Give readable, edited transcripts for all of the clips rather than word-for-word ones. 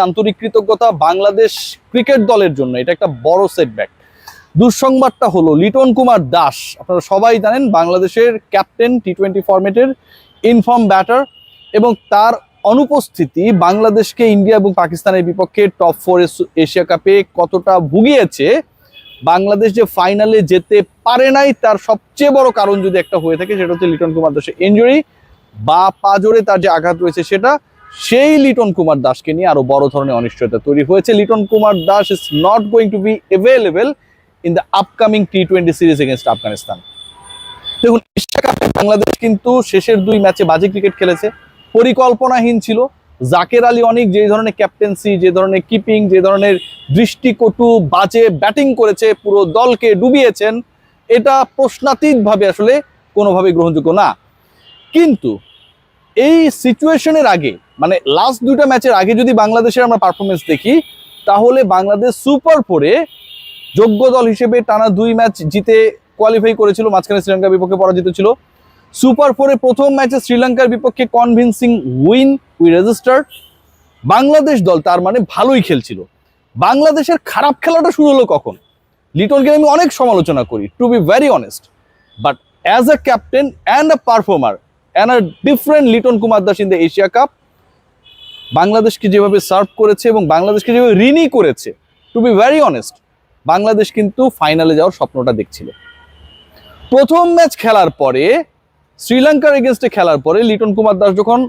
আন্তরিক কৃতজ্ঞতা বাংলাদেশ ক্রিকেট দলের জন্য। এটা একটা বড় সেটব্যাক। দুঃসংবাদটা হলো লিটন কুমার দাস, আপনারা সবাই জানেন বাংলাদেশের ক্যাপ্টেন, টি-20 ফরম্যাটের ইনফর্ম ব্যাটার, এবং তার অনুপস্থিতি বাংলাদেশকে ইন্ডিয়া এবং পাকিস্তানের বিপক্ষে টপ 4 এশিয়া কাপে কতটা ভুগিয়েছে। বাংলাদেশ যে ফাইনালে যেতে পারে নাই তার সবচেয়ে বড় কারণ যদি একটা হয়ে থাকে সেটা হচ্ছে লিটন কুমার দাসের ইনজুরি বা পাজরে তার যে আঘাত রয়েছে সেটা। সেই লিটন কুমার দাসকে নিয়ে আরো বড় ধরনের অনিশ্চয়তা তৈরি হয়েছে। Liton Kumar Das is not going to be available in the upcoming টি-20 সিরিজ এগেনস্ট আফগানিস্তান। দেখুন, এশিয়া কাপে বাংলাদেশ কিন্তু শেষের 2 ম্যাচে বাজে ক্রিকেট খেলেছে, পরিকল্পনাহীন ছিল। জাকের আলী অনেক যে ধরনের ক্যাপ্টেন্সি, যে ধরনের কিপিং, যে ধরনের দৃষ্টিকটু বাজে ব্যাটিং করেছে, পুরো দলকে ডুবিয়েছেন, এটা প্রশ্নাতীতভাবে আসলে কোনোভাবে গ্রহণযোগ্য না। কিন্তু এই সিচুয়েশনের আগে, মানে লাস্ট 2টা ম্যাচের আগে যদি বাংলাদেশের আমরা পারফরমেন্স দেখি, তাহলে বাংলাদেশ সুপার 4-এ যোগ্য দল হিসেবে টানা 2 ম্যাচ জিতে কোয়ালিফাই করেছিল, মাঝখানে শ্রীলঙ্কার বিপক্ষে পরাজিত ছিল। সুপার 4-এ প্রথম ম্যাচে শ্রীলঙ্কার বিপক্ষে convincing win we registered. Bangladesh দল তার মানে ভালোই খেলছিল। বাংলাদেশের খারাপ খেলাটা শুরু হলো কখন? লিটনকে আমি অনেক সমালোচনা করি, to be very honest, but as a captain and a performer and a different Liton Kumar Das in the Asia cup, বাংলাদেশকে যেভাবে সার্ভ করেছে এবং বাংলাদেশকে যেভাবে ঋণী করেছে, to be very honest, Bangladesh কিন্তু ফাইনালে যাওয়ার স্বপ্নটা দেখছিল। প্রথম ম্যাচ খেলার পরে, শ্রীলঙ্কার এগেনস্টে খেলার পরে লিটন কুমার দাস যখন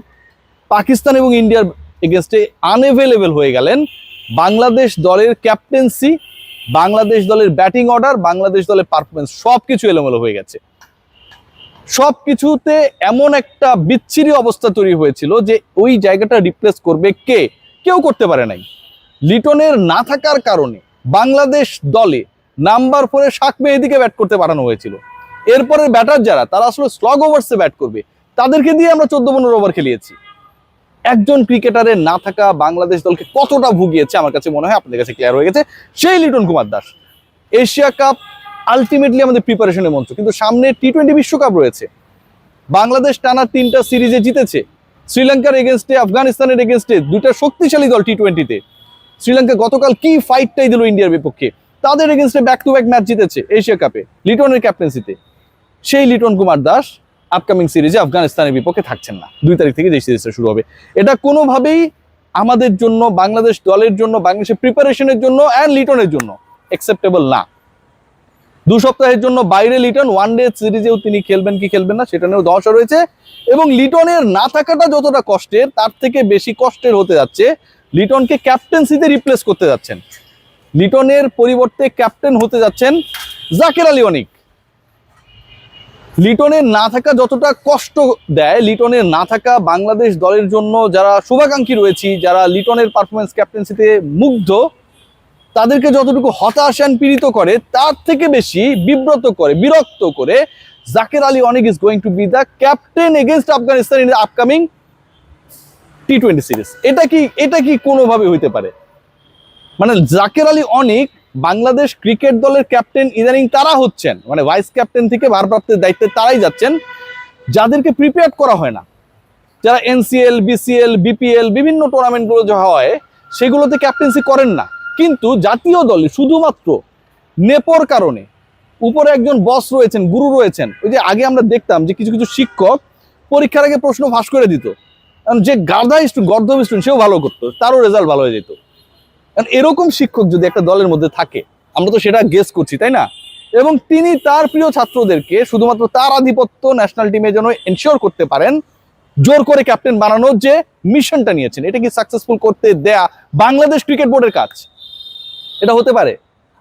পাকিস্তান এবং ইন্ডিয়ার এগেনস্টে আনএভেলেবল হয়ে গেলেন, বাংলাদেশ দলের ক্যাপ্টেন্সি, বাংলাদেশ দলের ব্যাটিং অর্ডার, বাংলাদেশ দলের পারফরমেন্স সবকিছু এলোমেলো হয়ে গেছে। সবকিছুতে এমন একটা বিচ্ছিরি অবস্থা তৈরি হয়েছিল যে ওই জায়গাটা রিপ্লেস করবে কে? কেউ করতে পারে নাই। লিটনের না থাকার কারণে বাংলাদেশ দলে নাম্বার 4-এ শাক মেহেদীকে ব্যাট করতে পাঠানো হয়েছিল। এরপরের ব্যাটার যারা, তারা আসলে স্লগ ওভার্সে ব্যাট করবে, তাদেরকে দিয়ে আমরা 14-15 ওভার খেলিয়েছি। একজন ক্রিকেটারের না থাকা বাংলাদেশ দলকে কতটা ভুগিয়েছে আমার কাছে মনে হয় আপনাদের কাছে ক্লিয়ার হয়ে গেছে। সেই Liton Kumar Das, Asia cup ultimately আমাদের প্রিপারেশনের মঞ্চ, কিন্তু সামনে টি-20 বিশ্বকাপ রয়েছে। বাংলাদেশ টানা 3টা সিরিজে জিতেছে, শ্রীলঙ্কার এগেনস্টে, আফগানিস্তানের এগেনস্টে, 2টা শক্তিশালী দল টি-20-তে। শ্রীলঙ্কা গতকাল কি ফাইটটাই দিল ইন্ডিয়ার বিপক্ষে, তাদের এগেনস্টে ব্যাক টু ব্যাক ম্যাচ জিতেছে এশিয়া কাপে লিটনের ক্যাপ্টেন্সিতে। সেই লিটন কুমার দাস আপকামিং সিরিজে আফগানিস্তানের বিপক্ষে থাকছেন না। 2 তারিখ থেকে যে সিরিজটা শুরু হবে, এটা কোনোভাবেই আমাদের জন্য, বাংলাদেশ দলের জন্য, বাংলাদেশের প্রিপারেশনের জন্য অ্যান্ড লিটনের জন্য অ্যাকসেপ্টেবল না। 2 সপ্তাহের জন্য বাইরে লিটন, ওয়ান ডে সিরিজেও তিনি খেলবেন কি খেলবেন না সেটা নিয়েও ধোঁয়াশা রয়েছে। এবং লিটনের না থাকাটা যতটা কষ্টের, তার থেকে বেশি কষ্টের হতে যাচ্ছে লিটনকে ক্যাপ্টেন্সিতে রিপ্লেস করতে যাচ্ছেন। লিটনের পরিবর্তে ক্যাপ্টেন হতে যাচ্ছেন জাকের আলী অনিক। লিটনের না থাকা যতটা কষ্ট দেয়, লিটনের না থাকা বাংলাদেশ দলের জন্য যারা শুভাকাঙ্ক্ষী রয়েছি, যারা লিটনের পারফরমেন্স ক্যাপ্টেন্সিতে মুগ্ধ, তাদেরকে যতটুকু হতাশ অ্যান্ড পীড়িত করে, তার থেকে বেশি বিব্রত করে, বিরক্ত করে Jaker Ali Anik is going to be the captain against Afghanistan in the upcoming টি-20 সিরিজ। এটা কি কোনোভাবে হইতে পারে? মানে জাকের আলী অনিক বাংলাদেশ ক্রিকেট দলের ক্যাপ্টেন ইদানিং তারা হচ্ছেন, মানে ভাইস ক্যাপ্টেন থেকে ভারপ্রাপ্তের দায়িত্বে তারাই যাচ্ছেন, যাদেরকে প্রিপেয়ার করা হয় না। যারা এনসিএল, বিসিএল, বিপিএল বিভিন্ন টুর্নামেন্টগুলো যা হয় সেগুলোতে ক্যাপ্টেন্সি করেন না, কিন্তু জাতীয় দলে শুধুমাত্র নেপোর কারণে, উপরে একজন বস রয়েছেন, গুরু রয়েছেন। ওই যে আগে আমরা দেখতাম যে কিছু কিছু শিক্ষক পরীক্ষার আগে প্রশ্ন ফাঁস করে দিত, যে গর্ধব স্টুডেন্ট সেও ভালো করতো, তারও রেজাল্ট ভালো হয়ে যেত। এরকম শিক্ষক যদি একটা দলের মধ্যে থাকে, আমরা তো সেটা গেস করছি, তাই না? এবং তিনি তার প্রিয় ছাত্রদেরকে শুধুমাত্র তার আধিপত্য ন্যাশনাল টিমে যেন এনশিওর করতে পারেন, জোর করে ক্যাপ্টেন বানানোর যে মিশনটা নিয়েছেন, এটা কি সাকসেসফুল করতে দেয়া বাংলাদেশ ক্রিকেট বোর্ডের কাজ? এটা হতে পারে?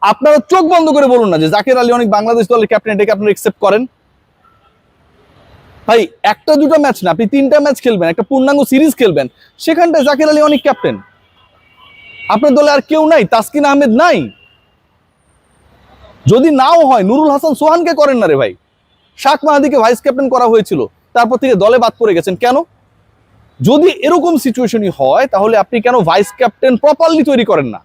আপনারা চোখ বন্ধ করে বলুন না যে জাকের আলী অনিক বাংলাদেশ দলের ক্যাপ্টেন, এটাকে আপনারা একসেপ্ট করেন? ভাই, 1টা 2টা ম্যাচ না, আপনি 3টা ম্যাচ খেলবেন, একটা পূর্ণাঙ্গ সিরিজ খেলবেন, সেখানটায় জাকের আলী অনিক ক্যাপ্টেন। আপনার দলে আর কেউ নাই? তাসকিন আহমেদ নাই? যদি নাও হয়, নুরুল হাসান সোহানকে করেন না রে ভাই। শাক মাহাদিকে ভাইস ক্যাপ্টেন করা হয়েছিল, তারপর থেকে দলে বাদ পড়ে গেছেন কেন? যদি এরকম সিচুয়েশনই হয়, তাহলে আপনি কেন ভাইস ক্যাপ্টেন প্রপারলি তৈরি করেন না?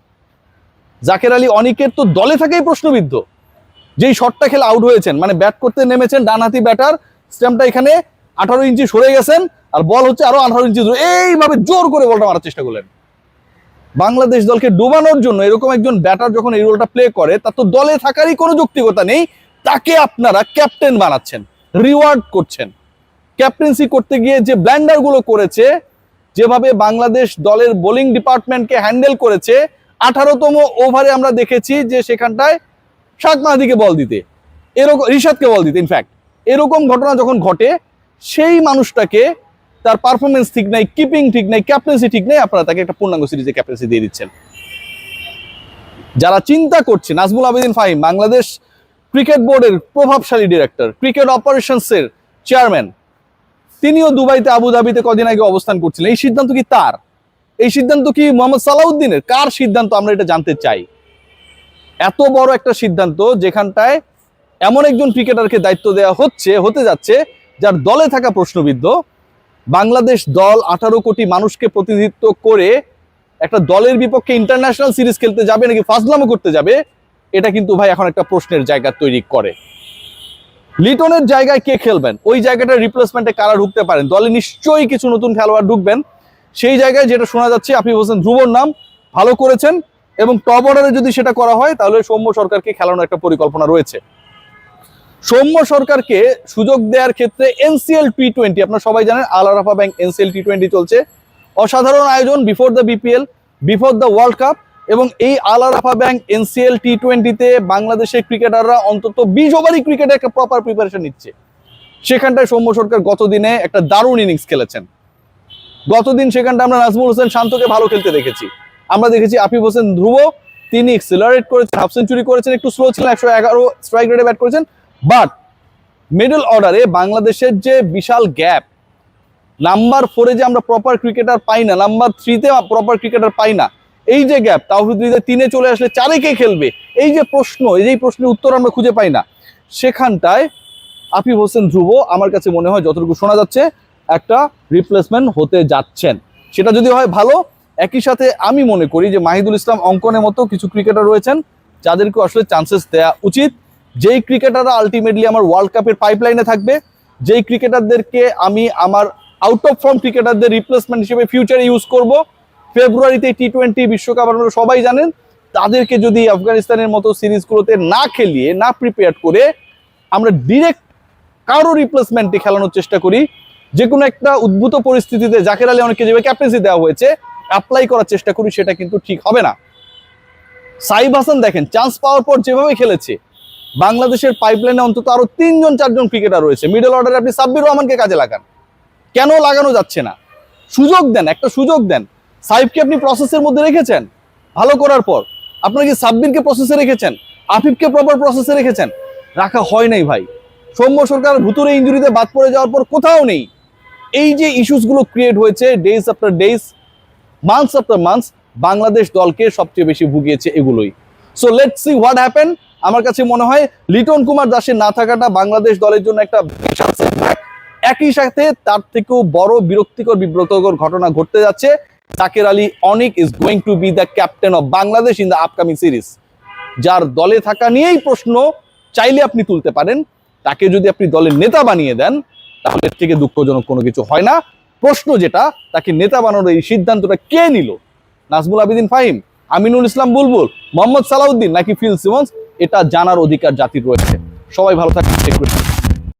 জাকের আলী অনিকের তো দলে থাকেই প্রশ্নবিদ্ধ। যেই শটটা খেলে আউট হয়েছেন, মানে ব্যাট করতে নেমেছেন, ডানহাতি ব্যাটার, স্ট্যাম্পটা এখানে 18 ইঞ্চি সরে গেছেন, আর বল হচ্ছে আরো 18 ইঞ্চি, এইভাবে জোর করে বলটা মারার চেষ্টা করলেন। বাংলাদেশ দলকে ডোবানোর জন্য এরকম একজন ব্যাটার যখন এই রোলটা প্লে করে, তার তো দলে থাকারই কোনো যৌক্তিকতা নেই। তাকে আপনারা ক্যাপ্টেন বানাচ্ছেন, রিওয়ার্ড করছেন। ক্যাপ্টেন্সি করতে গিয়ে যে ব্ল্যান্ডার গুলো করেছে, যেভাবে বাংলাদেশ দলের বোলিং ডিপার্টমেন্টকে হ্যান্ডেল করেছে, 18তম ওভারে আমরা দেখেছি যে সেখানটায় শাক মাহাদিকে বল দিতে, এরকম রিশাদকে বল দিতে, ইনফ্যাক্ট এরকম ঘটনা যখন ঘটে, সেই মানুষটাকে তার পারফরমেন্স ঠিক নাই, কিপিং ঠিক নাই, ক্যাপ্টেন্সি ঠিক নাই, আপনারা তাকে একটা পূর্ণাঙ্গ সিরিজে ক্যাপ্টেন্সি দিয়ে দিচ্ছেন। যারা চিন্তা করছে, নাজমুল আবেদিন ফাহিম বাংলাদেশ ক্রিকেট বোর্ডের প্রভাবশালী ডিরেক্টর, ক্রিকেট অপারেশনসের চেয়ারম্যান, তিনিও দুবাইতে আবুধাবিতে কদিন আগে অবস্থান করছিলেন। এই সিদ্ধান্ত কি তার? এই সিদ্ধান্ত কি মোহাম্মদ সালাউদ্দিনের? কার সিদ্ধান্ত আমরা এটা জানতে চাই। এত বড় একটা সিদ্ধান্ত যেখানটায় এমন একজন ক্রিকেটারকে দায়িত্ব দেওয়া হতে যাচ্ছে যার দলে থাকা প্রশ্নবিদ্ধ। বাংলাদেশ দল 18 কোটি মানুষকে প্রতিনিধিত্ব করে একটা দলের বিপক্ষে ইন্টারন্যাশনাল সিরিজ খেলতে যাবে নাকি ফাজলামো করতে যাবে, এটা কিন্তু ভাই এখন একটা প্রশ্নের জায়গা তৈরি করে। লিটনের জায়গায় কে খেলবেন, ওই জায়গাটা রিপ্লেসমেন্টে কারা ঢুকতে পারেন, দলে নিশ্চয়ই কিছু নতুন খেলোয়াড় ঢুকবেন। সেই জায়গায় যেটা শোনা যাচ্ছে, আফিফ হোসেন ধ্রুবর নাম ভালো করেছেন, এবং টপ অর্ডারে যদি সেটা করা হয় তাহলে সৌম্য সরকারকে খেলানোর একটা পরিকল্পনা রয়েছে। সৌম্য সরকারকে সুযোগ দেওয়ার ক্ষেত্রে এনসিএল টি20, আপনারা সবাই জানেন আল আরাফা ব্যাংক এনসিএল টি20 চলছে, অসাধারণ আয়োজন before the BPL, before the world cup. এবং এই আল আরাফা ব্যাংক এনসিএল টি20তে বাংলাদেশের ক্রিকেটাররা অন্তত 20 ওভারই ক্রিকেটের একটা প্রপার প্রিপারেশন নিচ্ছে। সেখানটায় সৌম্য সরকার গতদিনে একটা দারুণ ইনিংস খেলেছেন। গতদিন সেখানটা আমরা নাজমুল হোসেন শান্তকে ভালো খেলতে দেখেছি, আমরা দেখেছি আফিফ হোসেন ধ্রুব, তিনি এক্সেলারেট করেছেন, হাফ সেঞ্চুরি করেছেন, একটু স্লো ছিলেন, 111 স্ট্রাইক রেটে ব্যাট করেছেন। বাট মিডল অর্ডারে বাংলাদেশের যে বিশাল গ্যাপ, নাম্বার 4-এ যে আমরা প্রপার ক্রিকেটার পাই না, নাম্বার 3-তে প্রপার ক্রিকেটার পাই না, এই যে গ্যাপ, তাওহিদ হৃদয় 3-এ চলে আসলে 4-এ কে খেলবে, এই যে প্রশ্ন, এই প্রশ্নের উত্তর আমরা খুঁজে পাই না। সেখানটায় আফিফ হোসেন ধ্রুব আমার কাছে মনে হয় যতটুকু শোনা যাচ্ছে একটা রিপ্লেসমেন্ট হতে যাচ্ছেন। সেটা যদি হয় ভালো। একই সাথে আমি মনে করি যে মাহিদুল ইসলাম অঙ্কনের মতো কিছু ক্রিকেটার রয়েছেন যাদেরকে আসলে চান্সেস দেওয়া উচিত। যেই ক্রিকেটাররা আলটিমেটলি আমার ওয়ার্ল্ড কাপের পাইপলাইনে থাকবে, যেই ক্রিকেটারদেরকে আমি আমার আউট অফ ফর্ম ক্রিকেটারদের রিপ্লেসমেন্ট হিসেবে ফিউচারে ইউজ করব। ফেব্রুয়ারিতে টি20 বিশ্বকাপ আপনারা সবাই জানেন, তাদেরকে যদি আফগানিস্তানের মতো সিরিজগুলোতে না খেলিয়ে, না প্রিপেয়ার করে আমরা ডিরেক্ট কারো রিপ্লেসমেন্টে খেলানোর চেষ্টা করি, যে কোনো একটা উদ্ভূত পরিস্থিতিতে জাকের আলী অনেককে যেভাবে ক্যাপ্টেন্সি দেওয়া হয়েছে অ্যাপ্লাই করার চেষ্টা করি, সেটা কিন্তু ঠিক হবে না। সাইফ হাসান দেখেন চান্স পাওয়ার পর যেভাবে খেলেছে, বাংলাদেশের পাইপলাইনে অন্তত আরো 3-4জন ক্রিকেটার রয়েছে। মিডল অর্ডারে আপনি সাব্বির রহমানকে কাজে লাগান, কেন লাগানো যাচ্ছে না? সুযোগ দেন, একটা সুযোগ দেন। সাইফকে আপনি প্রসেসের মধ্যে রেখেছেন ভালো করার পর, আপনারা কি সাব্বিরকে প্রসেসে রেখেছেন, আফিফকে প্রপার প্রসেসে রেখেছেন? রাখা হয় নাই ভাই। সৌম্য সরকার ভুতুরে ইনজুরিতে বাদ পড়ে যাওয়ার পর কোথাও নেই। এই যে ইস্যুসগুলো ক্রিয়েট হয়েছে days after days, months after months, Bangladesh দলকে সবচেয়ে বেশি ভুগিয়েছে এগুলোই। So let's see what happen. আমার কাছে মনে হয় লিটন কুমার দাসের না থাকাটা বাংলাদেশ দলের জন্য একটা বিশাল সেটব্যাক। একই সাথে তার থেকেও বড় বিরক্তিকর বিব্রতকর ঘটনা ঘটতে যাচ্ছে। Jaker Ali Anik is going to be the captain of Bangladesh in the upcoming series. যার দলে থাকা নিয়েই প্রশ্ন চাইলে আপনি তুলতে পারেন, তাকে যদি আপনি দলের নেতা বানিয়ে দেন তাহলে এর থেকে দুঃখজনক কোনো কিছু হয় না। প্রশ্ন যেটা, তাকে নেতা বানানোর এই সিদ্ধান্তটা কে নিল? নাজমুল আবেদিন ফাহিম, আমিনুল ইসলাম বুলবুল, মোহাম্মদ সালাউদ্দিন নাকি ফিল সিমন্স? এটা জানার অধিকার জাতির রয়েছে। সবাই ভালো থাকবেন।